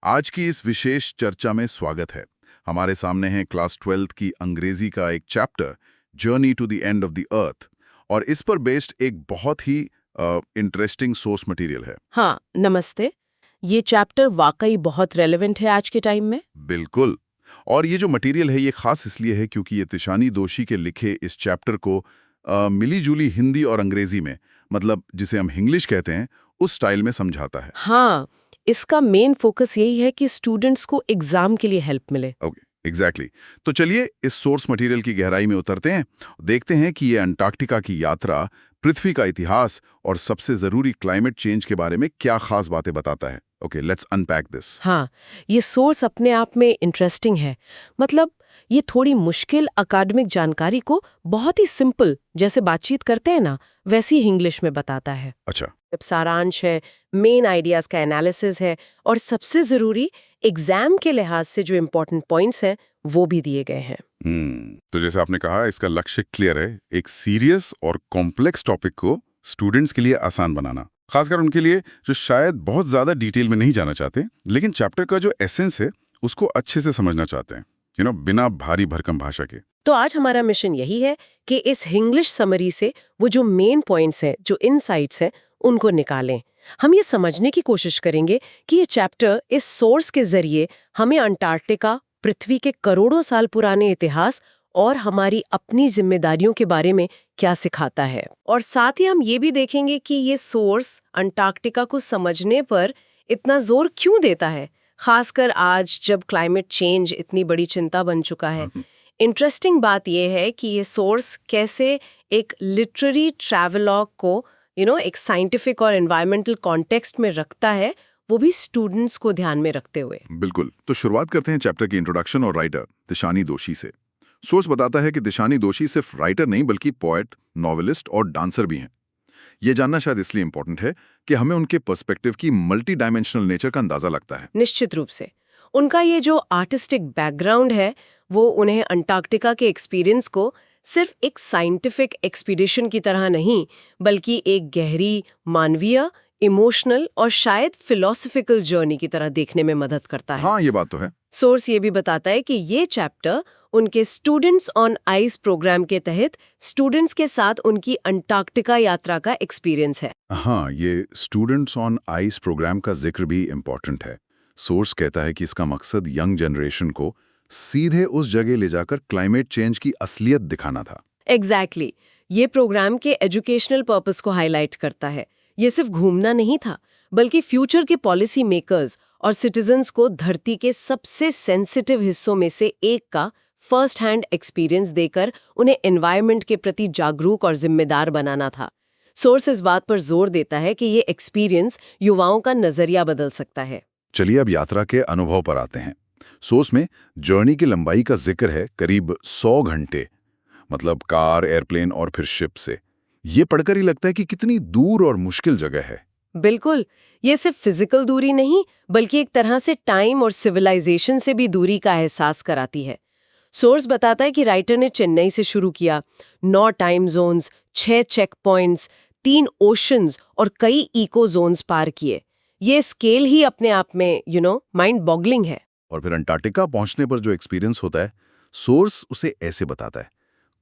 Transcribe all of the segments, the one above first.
आज की इस विशेष चर्चा में स्वागत है। हमारे सामने है क्लास 12th की अंग्रेजी का एक chapter journey to the end of the earth और इस पर बेस्ड एक बहुत ही इंटरेस्टिंग सोर्स मटेरियल है। हाँ, नमस्ते। ये चैप्टर वाकई बहुत रेलेवेंट है आज के टाइम में। बिल्कुल। और ये जो मटेरियल है ये खास इसलिए है क्योंकि ये तिशानी दोषी के लिखे इस चैप्टर को मिली जुली हिंदी और अंग्रेजी में, मतलब जिसे हम इंग्लिश कहते हैं, उस स्टाइल में समझाता है। हाँ, इसका मेन फोकस यही है कि स्टूडेंट्स को एग्जाम के लिए हेल्प मिले। Okay, exactly. तो चलिए इस सोर्स मटेरियल की गहराई में उतरते हैं, देखते हैं कि ये अंटार्कटिका की यात्रा, पृथ्वी का इतिहास और सबसे जरूरी क्लाइमेट चेंज के बारे में क्या खास बातें बताता है। Okay, let's unpack this. हाँ, ये सोर्स अपने आप में इंटरेस्टिंग है। मतलब ये थोड़ी मुश्किल अकादमिक जानकारी को बहुत ही सिंपल, जैसे बातचीत करते हैं ना, वैसी इंग्लिश में बताता है। अच्छा। जब सारांश है, मेन आइडियाज का एनालिसिस है और सबसे जरूरी एग्जाम के लिहाज से जो इम्पोर्टेंट पॉइंट्स हैं वो भी दिए गए हैं। तो जैसे आपने कहा, इसका लक्ष्य क्लियर है, एक सीरियस और कॉम्प्लेक्स टॉपिक को स्टूडेंट्स के लिए आसान बनाना, खासकर उनके लिए जो शायद बहुत ज्यादा डिटेल में नहीं जाना चाहते, लेकिन चैप्टर का जो एसेंस है उसको अच्छे से समझना चाहते हैं, बिना भारी भरकम भाषा के। तो आज हमारा मिशन यही है कि इस इंग्लिश समरी से वो जो मेन पॉइंट्स हैं, जो इनसाइट्स हैं, उनको निकालें। हम ये समझने की कोशिश करेंगे कि ये चैप्टर इस सोर्स के जरिए हमें अंटार्कटिका, पृथ्वी के करोड़ों साल पुराने इतिहास और हमारी अपनी जिम्मेदारियों के बारे में क्या सिखाता है। और साथ ही हम ये भी देखेंगे कि ये सोर्स अंटार्कटिका को समझने पर इतना जोर क्यों देता है, खासकर आज जब क्लाइमेट चेंज इतनी बड़ी चिंता बन चुका है। इंटरेस्टिंग बात यह है कि ये सोर्स कैसे एक लिटरेरी ट्रैवलॉग को एक साइंटिफिक और एनवायरमेंटल कॉन्टेक्स्ट में रखता है, वो भी स्टूडेंट्स को ध्यान में रखते हुए। बिल्कुल। तो शुरुआत करते हैं चैप्टर की इंट्रोडक्शन और राइटर तिशानी दोषी से। सोर्स बताता है कि तिशानी दोषी सिर्फ राइटर नहीं बल्कि पोएट, नॉवेलिस्ट और डांसर भी हैं। ये जानना शायद इसलिए इंपॉर्टेंट है कि हमें उनके पर्सपेक्टिव की मल्टी डायमेंशनल नेचर का अंदाजा लगता है। निश्चित रूप से उनका ये जो आर्टिस्टिक बैकग्राउंड है वो उन्हें अंटार्कटिका के एक्सपीरियंस को सिर्फ एक साइंटिफिक एक्सपीडिशन की तरह नहीं, बल्कि एक गहरी मानवीय, इमोशनल और शायद फिलोसफिकल जर्नी की तरह देखने में मदद करता है। हाँ, ये बात तो है। सोर्स ये भी बताता है कि ये चैप्टर उनके स्टूडेंट्स ऑन आइस प्रोग्राम के तहत स्टूडेंट्स के साथ उनकी अंटार्कटिका यात्रा का एक्सपीरियंस है। हाँ, ये स्टूडेंट्स ऑन आइस प्रोग्राम का जिक्र भी इम्पोर्टेंट है। सोर्स कहता है कि इसका मकसद यंग जनरेशन को सीधे उस जगह ले जाकर क्लाइमेट चेंज की असलियत दिखाना था। एग्जैक्टली। ये प्रोग्राम के एजुकेशनल पर्पस को हाईलाइट करता है। ये सिर्फ घूमना नहीं था, बल्कि फ्यूचर के पॉलिसी मेकर्स और सिटीजन्स को धरती के सबसे सेंसिटिव हिस्सों में से एक का फर्स्ट हैंड एक्सपीरियंस देकर उन्हें एनवायरनमेंट के प्रति जागरूक और जिम्मेदार बनाना था। सोर्स इस बात पर जोर देता है कि ये एक्सपीरियंस युवाओं का नजरिया बदल सकता है। चलिए अब यात्रा के अनुभव पर आते हैं। सोर्स में जर्नी की लंबाई का जिक्र है, करीब 100 घंटे, मतलब कार, एयरप्लेन और फिर शिप से। ये पढ़कर ही लगता है कि कितनी दूर और मुश्किल जगह है। बिल्कुल, ये सिर्फ फिजिकल दूरी नहीं, बल्कि एक तरह से टाइम और सिविलाइजेशन से भी दूरी का एहसास कराती है। सोर्स बताता है कि राइटर ने चेन्नई से शुरू किया, 9 time zones, 6 check points, 3 oceans और कई इको जोन्स पार किए। ये स्केल ही अपने आप में माइंड बॉगलिंग है। और फिर अंटार्कटिका पहुंचने पर जो एक्सपीरियंस होता है, सोर्स उसे ऐसे बताता है,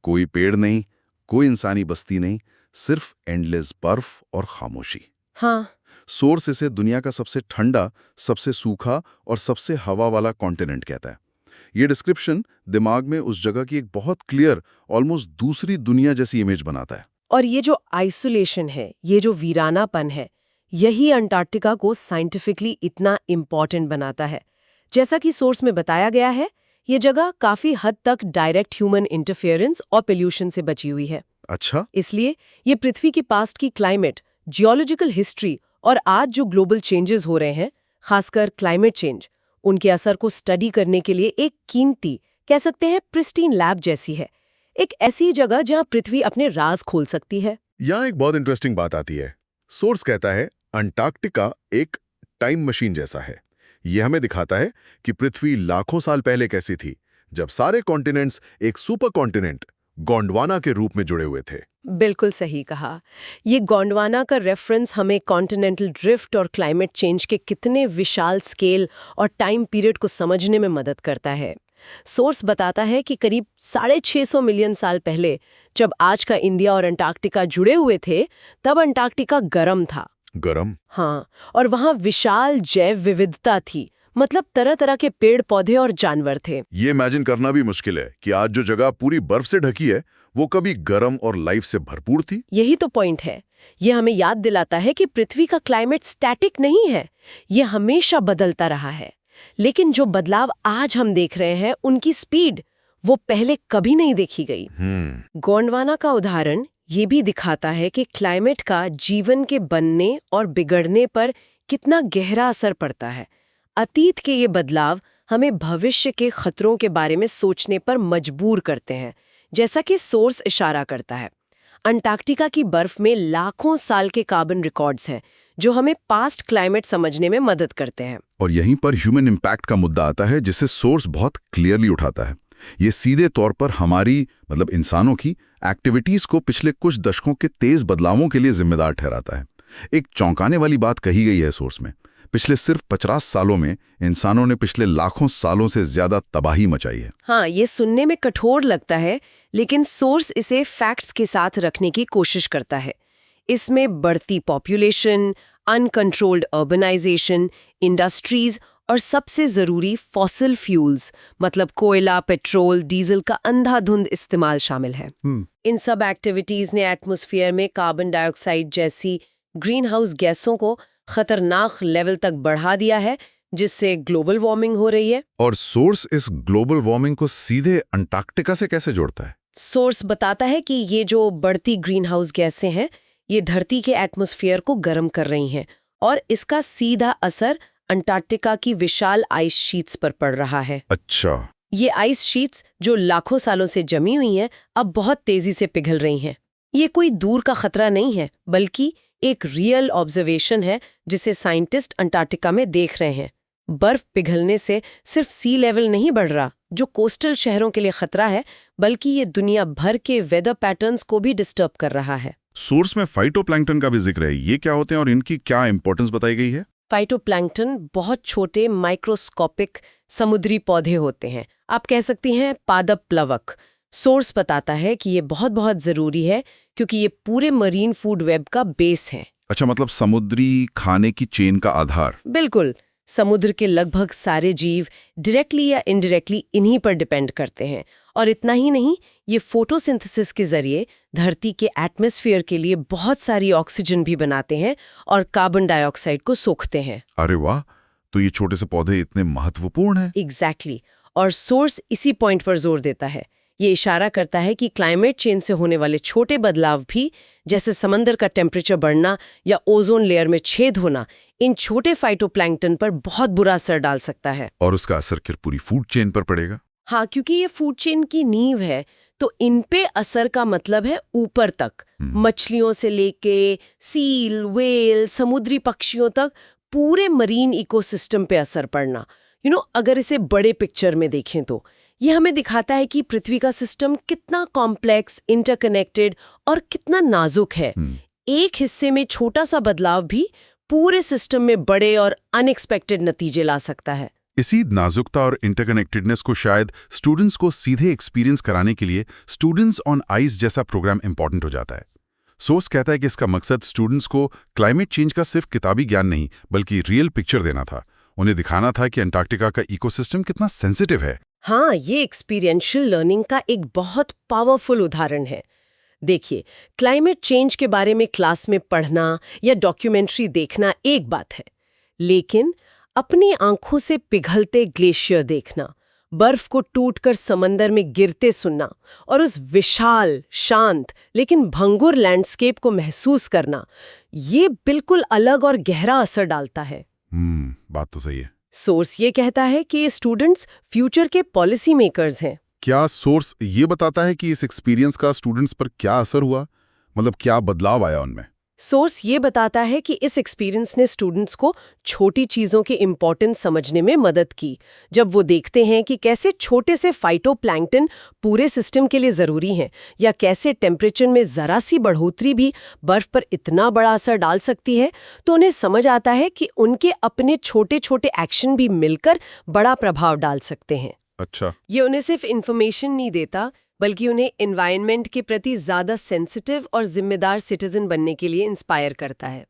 कोई पेड़ नहीं, कोई इंसानी बस्ती नहीं, सिर्फ एंडलेस बर्फ और खामोशी। हाँ। सोर्स इसे दुनिया का सबसे ठंडा, सबसे सूखा और सबसे हवा वाला कॉन्टिनेंट कहता है। ये डिस्क्रिप्शन दिमाग में उस जगह की एक बहुत क्लियर, ऑलमोस्ट दूसरी दुनिया जैसी इमेज बनाता है। और ये जो आइसोलेशन है, ये जो वीरानापन है, यही अंटार्कटिका को साइंटिफिकली इतना इम्पॉर्टेंट बनाता है। जैसा कि सोर्स में बताया गया है, ये जगह काफी हद तक डायरेक्ट ह्यूमन इंटरफेरेंस और पोल्यूशन से बची हुई है। अच्छा। इसलिए ये पृथ्वी की पास्ट की क्लाइमेट, जियोलॉजिकल हिस्ट्री और आज जो ग्लोबल चेंजेस हो रहे हैं, खासकर क्लाइमेट चेंज, उनके असर को स्टडी करने के लिए एक कीमती, कह सकते हैं प्रिस्टीन लैब जैसी है। एक ऐसी जगह जहां पृथ्वी अपने राज खोल सकती है। यहाँ एक बहुत इंटरेस्टिंग बात आती है। सोर्स कहता है अंटार्कटिका एक टाइम मशीन जैसा है। यह हमें दिखाता है कि पृथ्वी लाखों साल पहले कैसी थी, जब सारे कॉन्टिनेंट्स एक सुपर कॉन्टिनेंट गोंडवाना के रूप में जुड़े हुए थे। बिल्कुल सही कहा। ये गोंडवाना का रेफरेंस हमें कॉन्टिनेंटल ड्रिफ्ट और क्लाइमेट चेंज के कितने विशाल स्केल और टाइम पीरियड को समझने में मदद करता है। सोर्स बताता है कि करीब 650 मिलियन साल पहले, जब आज का इंडिया और अंटार्कटिका जुड़े हुए थे, तब अंटार्कटिका गर्म था। गरम? हाँ, और वहाँ विशाल जैव विविधता थी, मतलब तरह तरह के पेड़ पौधे और जानवर थे। ये इमेजिन करना भी मुश्किल है कि आज जो जगह पूरी बर्फ से ढकी है वो कभी गर्म और लाइफ से भरपूर थी। यही तो पॉइंट है। ये हमें याद दिलाता है कि पृथ्वी का क्लाइमेट स्टैटिक नहीं है, ये हमेशा बदलता रहा है। लेकिन जो बदलाव आज हम देख रहे हैं, उनकी स्पीड वो पहले कभी नहीं देखी गई। गोंडवाना का उदाहरण ये भी दिखाता है कि क्लाइमेट का जीवन के बनने और बिगड़ने पर कितना गहरा असर पड़ता है। अतीत के ये बदलाव हमें भविष्य के खतरों के बारे में सोचने पर मजबूर करते हैं, जैसा कि सोर्स इशारा करता है। अंटार्कटिका की बर्फ में लाखों साल के कार्बन रिकॉर्ड्स हैं, जो हमें पास्ट क्लाइमेट समझने में मदद करते हैं। और यहीं पर ह्यूमन इम्पैक्ट का मुद्दा आता है, जिसे सोर्स बहुत क्लियरली उठाता है। ये सीधे तौर पर हमारी मतलब इंसानों की एक्टिविटीज को पिछले कुछ दशकों के तेज बदलावों के लिए जिम्मेदार ठहराता है। एक चौंकाने वाली बात कही गई है सोर्स में। पिछले सिर्फ 50 सालों में इंसानों ने पिछले लाखों सालों से ज्यादा तबाही मचाई है। हाँ, ये सुनने में कठोर लगता है, लेकिन सोर्स इसे फैक्ट्स के साथ रखने की कोशिश करता है। इसमें बढ़ती पॉपुलेशन, अनकंट्रोल्ड अर्बनाइजेशन, इंडस्ट्रीज और सबसे जरूरी फॉसिल फ्यूल्स मतलब कोयला, पेट्रोल, डीजल का अंधाधुंध इस्तेमाल शामिल है। इन सब एक्टिविटीज ने एटमॉस्फेयर में कार्बन डाइऑक्साइड जैसी ग्रीन हाउस गैसों को खतरनाक लेवल तक बढ़ा दिया है, जिससे ग्लोबल वार्मिंग हो रही है। और सोर्स इस ग्लोबल वार्मिंग को सीधे अंटार्कटिका से कैसे जोड़ता है? सोर्स बताता है कि ये जो बढ़ती ग्रीन हाउस गैसें हैं, ये धरती के एटमॉस्फेयर को गर्म कर रही हैं, और इसका सीधा असर अंटार्कटिका की विशाल आइस शीट्स पर पड़ रहा है। अच्छा। ये आइस शीट्स जो लाखों सालों से जमी हुई हैं, अब बहुत तेजी से पिघल रही हैं। ये कोई दूर का खतरा नहीं है, बल्कि एक रियल ऑब्जर्वेशन है जिसे साइंटिस्ट अंटार्कटिका में देख रहे हैं। बर्फ पिघलने से सिर्फ सी लेवल नहीं बढ़ रहा, जो कोस्टल शहरों के लिए खतरा है, बल्कि ये दुनिया भर के वेदर पैटर्न्स को भी डिस्टर्ब कर रहा है। सोर्स में फाइटोप्लैंक्टन का भी जिक्र है। ये क्या होते हैं और इनकी क्या इंपॉर्टेंस बताई गई है? फाइटोप्लैंक्टन बहुत छोटे माइक्रोस्कोपिक समुद्री पौधे होते हैं। आप कह सकती हैं पादप प्लवक। सोर्स बताता है कि ये बहुत बहुत जरूरी है, क्योंकि ये पूरे मरीन फूड वेब का बेस है। अच्छा, मतलब समुद्री खाने की चेन का आधार। बिल्कुल। समुद्र के लगभग सारे जीव डायरेक्टली या इनडायरेक्टली इन्हीं पर डिपेंड करते हैं। और इतना ही नहीं, ये फोटोसिंथेसिस के जरिए धरती के एटमॉस्फेयर के लिए बहुत सारी ऑक्सीजन भी बनाते हैं और कार्बन डाइऑक्साइड को सोखते हैं। अरे वाह, तो ये छोटे से पौधे इतने महत्वपूर्ण हैं। एग्जैक्टली। और सोर्स इसी पॉइंट पर जोर देता है। ये इशारा करता है कि क्लाइमेट चेंज से होने वाले छोटे बदलाव भी, जैसे समंदर का टेम्परेचर बढ़ना या ओजोन लेयर में छेद होना, इन छोटे फाइटोप्लैंक्टन पर बहुत बुरा असर डाल सकता है। और उसका असर फिर पूरी फूड चेन पर पड़ेगा। हाँ, क्योंकि ये फूड चेन की नींव है, तो इन पे असर का मतलब है ऊपर तक। मछलियों से लेके सील, व्हेल, समुद्री पक्षियों तक पूरे मरीन इकोसिस्टम पे असर पड़ना। अगर इसे बड़े पिक्चर में देखें तो ये हमें दिखाता है कि पृथ्वी का सिस्टम कितना कॉम्प्लेक्स, इंटरकनेक्टेड और कितना नाजुक है। एक हिस्से में छोटा सा बदलाव भी पूरे सिस्टम में बड़े और अनएक्सपेक्टेड नतीजे ला सकता है। इसी नाजुकता और इंटरकनेक्टेडनेस को शायद स्टूडेंट्स को सीधे एक्सपीरियंस कराने के लिए स्टूडेंट्स ऑन आइस जैसा प्रोग्राम इंपॉर्टेंट हो जाता है। सोर्स कहता है कि इसका मकसद स्टूडेंट्स को क्लाइमेट चेंज का सिर्फ किताबी ज्ञान नहीं, बल्कि रियल पिक्चर देना था। उन्हें दिखाना था कि अंटार्कटिका का इकोसिस्टम कितना सेंसिटिव है। हाँ, ये एक्सपीरियंशियल लर्निंग का एक बहुत पावरफुल उदाहरण है। देखिए, क्लाइमेट चेंज के बारे में क्लास में पढ़ना या डॉक्यूमेंट्री देखना एक बात है, लेकिन अपनी आंखों से पिघलते ग्लेशियर देखना, बर्फ को टूटकर समंदर में गिरते सुनना और उस विशाल, शांत लेकिन भंगुर लैंडस्केप को महसूस करना, ये बिल्कुल अलग और गहरा असर डालता है। बात तो सही है। सोर्स ये कहता है कि ये स्टूडेंट्स फ्यूचर के पॉलिसी मेकर्स हैं। क्या सोर्स ये बताता है कि इस एक्सपीरियंस का स्टूडेंट्स पर क्या असर हुआ? मतलब क्या बदलाव आया उनमें? सोर्स ये बताता है कि इस एक्सपीरियंस ने स्टूडेंट्स को छोटी चीज़ों के इम्पोर्टेंस समझने में मदद की, जब वो देखते हैं कि कैसे छोटे से फाइटोप्लैंक्टन पूरे सिस्टम के लिए ज़रूरी हैं, या कैसे टेम्परेचर में ज़रा सी बढ़ोतरी भी बर्फ पर इतना बड़ा असर डाल सकती है, तो उन्हें समझ आता है कि उनके अपने छोटे छोटे एक्शन भी मिलकर बड़ा प्रभाव डाल सकते हैं। अच्छा। ये उन्हें सिर्फ इन्फॉर्मेशन नहीं देता, बल्कि उन्हें एनवायरनमेंट के प्रति ज़्यादा सेंसिटिव और जिम्मेदार सिटीजन बनने के लिए इंस्पायर करता है।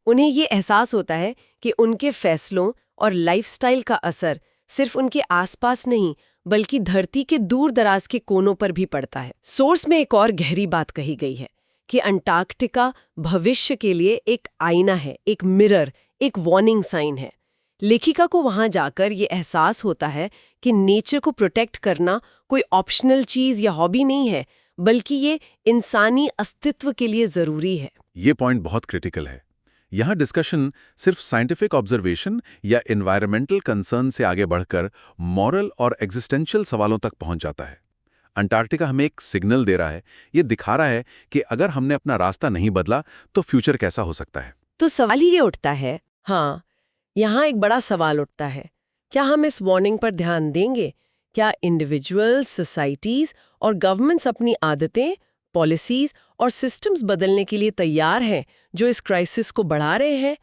उन्हें ये एहसास होता है कि उनके फैसलों और लाइफस्टाइल का असर सिर्फ उनके आसपास नहीं, बल्कि धरती के दूर दराज के कोनों पर भी पड़ता है। सोर्स में एक और गहरी बात कही गई है कि अंटार्कटिका भविष्य के लिए एक आईना है, एक मिरर, एक वार्निंग साइन है। लेखिका को वहां जाकर ये एहसास होता है कि नेचर को प्रोटेक्ट करना कोई ऑप्शनल चीज या हॉबी नहीं है, बल्कि ये इंसानी अस्तित्व के लिए जरूरी है। ये पॉइंट बहुत क्रिटिकल है। यहाँ डिस्कशन सिर्फ साइंटिफिक ऑब्जर्वेशन या एनवायरमेंटल कंसर्न से आगे बढ़कर मॉरल और एग्जिस्टेंशियल सवालों तक पहुंच जाता है। अंटार्कटिका हमें एक सिग्नल दे रहा है, ये दिखा रहा है कि अगर हमने अपना रास्ता नहीं बदला तो फ्यूचर कैसा हो सकता है। तो सवाल ये उठता है, यहाँ एक बड़ा सवाल उठता है, क्या हम इस वार्निंग पर ध्यान देंगे? क्या इंडिविजुअल, सोसाइटीज और गवर्नमेंट्स अपनी आदतें, पॉलिसीज और सिस्टम्स बदलने के लिए तैयार हैं जो इस क्राइसिस को बढ़ा रहे हैं?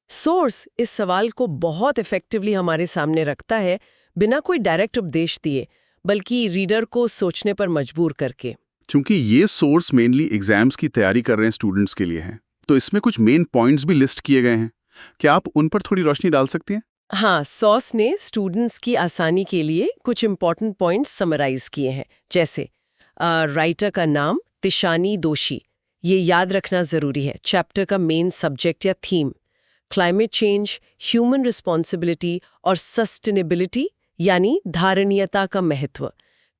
सोर्स इस सवाल को बहुत इफेक्टिवली हमारे सामने रखता है, बिना कोई डायरेक्ट उपदेश दिए, बल्कि रीडर को सोचने पर मजबूर करके। चूंकि ये सोर्स मेनली एग्जाम्स की तैयारी कर रहे हैं स्टूडेंट्स के लिए है, तो इसमें कुछ मेन पॉइंट्स भी लिस्ट किए गए हैं। क्या आप उन पर थोड़ी रोशनी डाल सकती हैं? हाँ, सॉस ने स्टूडेंट्स की आसानी के लिए कुछ इंपॉर्टेंट पॉइंट्स समराइज किए हैं, जैसे राइटर का नाम तिशानी दोशी, ये याद रखना जरूरी है। चैप्टर का मेन सब्जेक्ट या theme, climate change, human responsibility और सस्टेनेबिलिटी यानी धारणीयता का महत्व।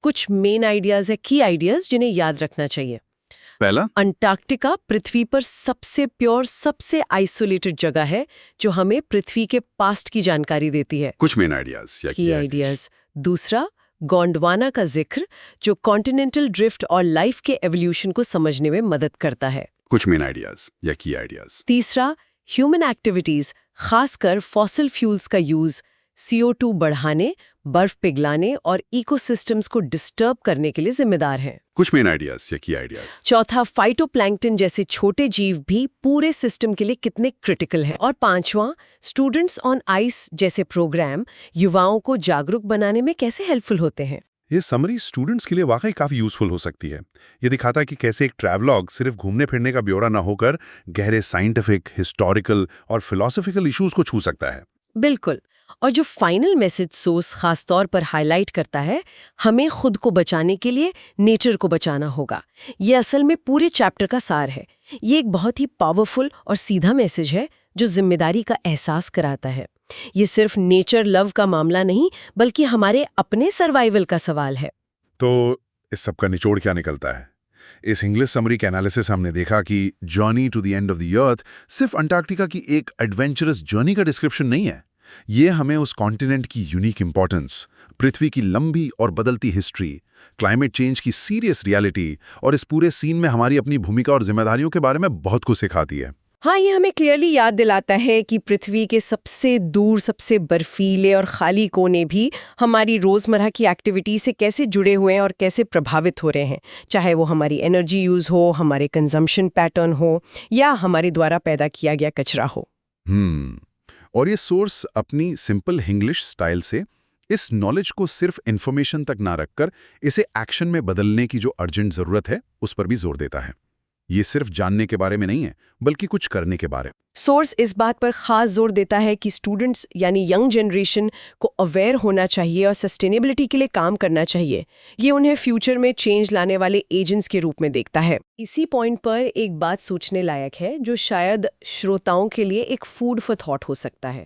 कुछ मेन आइडियाज है, की आइडियाज जिन्हें याद रखना चाहिए। पहला, अंटार्कटिका पृथ्वी पर सबसे प्योर, सबसे आइसोलेटेड जगह है जो हमें पृथ्वी के पास्ट की जानकारी देती है। कुछ मेन आइडियाज या की आइडियाज। दूसरा, गोंडवाना का जिक्र जो कॉन्टिनेंटल ड्रिफ्ट और लाइफ के एवोल्यूशन को समझने में मदद करता है। कुछ मेन आइडियाज या की आइडियाज। तीसरा, ह्यूमन एक्टिविटीज, खासकर फॉसिल फ्यूल्स का यूज CO2 बढ़ाने, बर्फ पिघलाने और इकोसिस्टम्स को डिस्टर्ब करने के लिए जिम्मेदार हैं। कुछ मेन आइडियाज या की आइडियाज। चौथा, फाइटोप्लैंक्टन जैसे छोटे जीव भी पूरे सिस्टम के लिए कितने क्रिटिकल हैं। और पांचवां, स्टूडेंट्स ऑन आइस जैसे प्रोग्राम युवाओं को जागरूक बनाने में कैसे हेल्पफुल होते हैं। ये समरी स्टूडेंट्स के लिए वाकई काफी यूजफुल हो सकती है। ये दिखाता है कि कैसे एक ट्रैवलॉग सिर्फ घूमने फिरने का ब्यौरा ना होकर गहरे साइंटिफिक, हिस्टोरिकल और फिलोसॉफिकल इश्यूज को छू सकता है। बिल्कुल। और जो फाइनल मैसेज सोर्स खास तौर पर हाईलाइट करता है, हमें खुद को बचाने के लिए नेचर को बचाना होगा। ये असल में पूरे चैप्टर का सार है। ये एक बहुत ही पावरफुल और सीधा मैसेज है जो जिम्मेदारी का एहसास कराता है। ये सिर्फ नेचर लव का मामला नहीं, बल्कि हमारे अपने सर्वाइवल का सवाल है। तो इस सब का निचोड़ क्या निकलता है? इस इंग्लिश समरी के एनालिसिस हमने देखा कि journey to the end of the earth सिर्फ अंटार्कटिका की एक एडवेंचरस जर्नी का डिस्क्रिप्शन नहीं है। ये हमें उस कॉन्टिनेंट की यूनिक इंपॉर्टेंस, पृथ्वी की लंबी और बदलती हिस्ट्री, क्लाइमेट चेंज की सीरियस रियलिटी और इस पूरे सीन में हमारी अपनी भूमिका और जिम्मेदारियों के बारे में बहुत कुछ सिखाती है। हाँ, ये हमें क्लियरली याद दिलाता है कि पृथ्वी के सबसे दूर, सबसे बर्फीले और खाली कोने भी हमारी रोज़मर्रा की एक्टिविटी से कैसे जुड़े हुए हैं और कैसे प्रभावित हो रहे हैं, चाहे वो हमारी एनर्जी यूज़ हो, हमारे कंजम्पशन पैटर्न हो या हमारे द्वारा पैदा किया गया कचरा हो। और ये सोर्स अपनी सिंपल इंग्लिश स्टाइल से इस नॉलेज को सिर्फ इन्फॉर्मेशन तक ना रखकर इसे एक्शन में बदलने की जो अर्जेंट ज़रूरत है उस पर भी जोर देता है। ये सिर्फ जानने के बारे में नहीं है, बल्कि कुछ करने के बारे में। सोर्स इस बात पर खास जोर देता है कि स्टूडेंट्स यानी यंग जनरेशन को अवेयर होना चाहिए और सस्टेनेबिलिटी के लिए काम करना चाहिए। ये उन्हें फ्यूचर में चेंज लाने वाले एजेंट्स के रूप में देखता है। इसी पॉइंट पर एक बात सोचने लायक है जो शायद श्रोताओं के लिए एक फूड फॉर थॉट हो सकता है।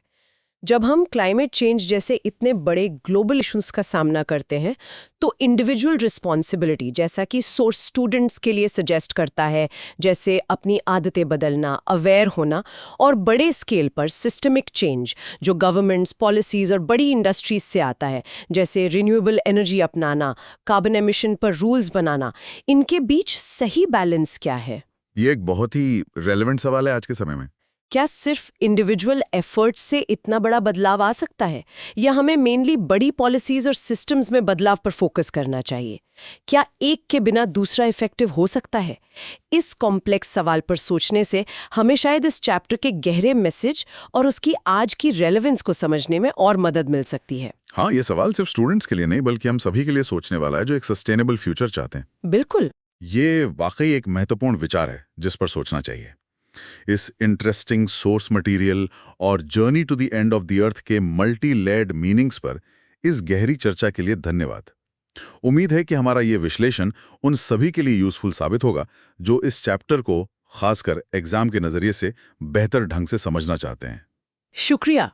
जब हम क्लाइमेट चेंज जैसे इतने बड़े ग्लोबल इश्यूज का सामना करते हैं, तो इंडिविजुअल रिस्पॉन्सिबिलिटी, जैसा कि सोर्स स्टूडेंट्स के लिए सजेस्ट करता है, जैसे अपनी आदतें बदलना, अवेयर होना, और बड़े स्केल पर सिस्टमिक चेंज जो गवर्नमेंट्स, पॉलिसीज और बड़ी इंडस्ट्रीज से आता है, जैसे रिन्यूएबल एनर्जी अपनाना, कार्बन एमिशन पर रूल्स बनाना, इनके बीच सही बैलेंस क्या है? ये एक बहुत ही रेलेवेंट सवाल है आज के समय में। क्या सिर्फ इंडिविजुअल एफर्ट्स से इतना बड़ा बदलाव आ सकता है, या हमें मेनली बड़ी पॉलिसीज और सिस्टम्स में बदलाव पर फोकस करना चाहिए? क्या एक के बिना दूसरा इफेक्टिव हो सकता है? इस कॉम्प्लेक्स सवाल पर सोचने से हमें शायद इस चैप्टर के गहरे मैसेज और उसकी आज की रेलेवेंस को समझने में और मदद मिल सकती है। हाँ, ये सवाल सिर्फ स्टूडेंट्स के लिए नहीं बल्कि हम सभी के लिए सोचने वाला है जो एक सस्टेनेबल फ्यूचर चाहते हैं। बिल्कुल। ये वाकई एक महत्वपूर्ण विचार है जिस पर सोचना चाहिए। इस इंटरेस्टिंग सोर्स मटेरियल और journey to the end of the earth के मल्टी लेयर्ड मीनिंग्स पर इस गहरी चर्चा के लिए धन्यवाद। उम्मीद है कि हमारा ये विश्लेषण उन सभी के लिए यूजफुल साबित होगा जो इस चैप्टर को खासकर एग्जाम के नजरिए से बेहतर ढंग से समझना चाहते हैं। शुक्रिया।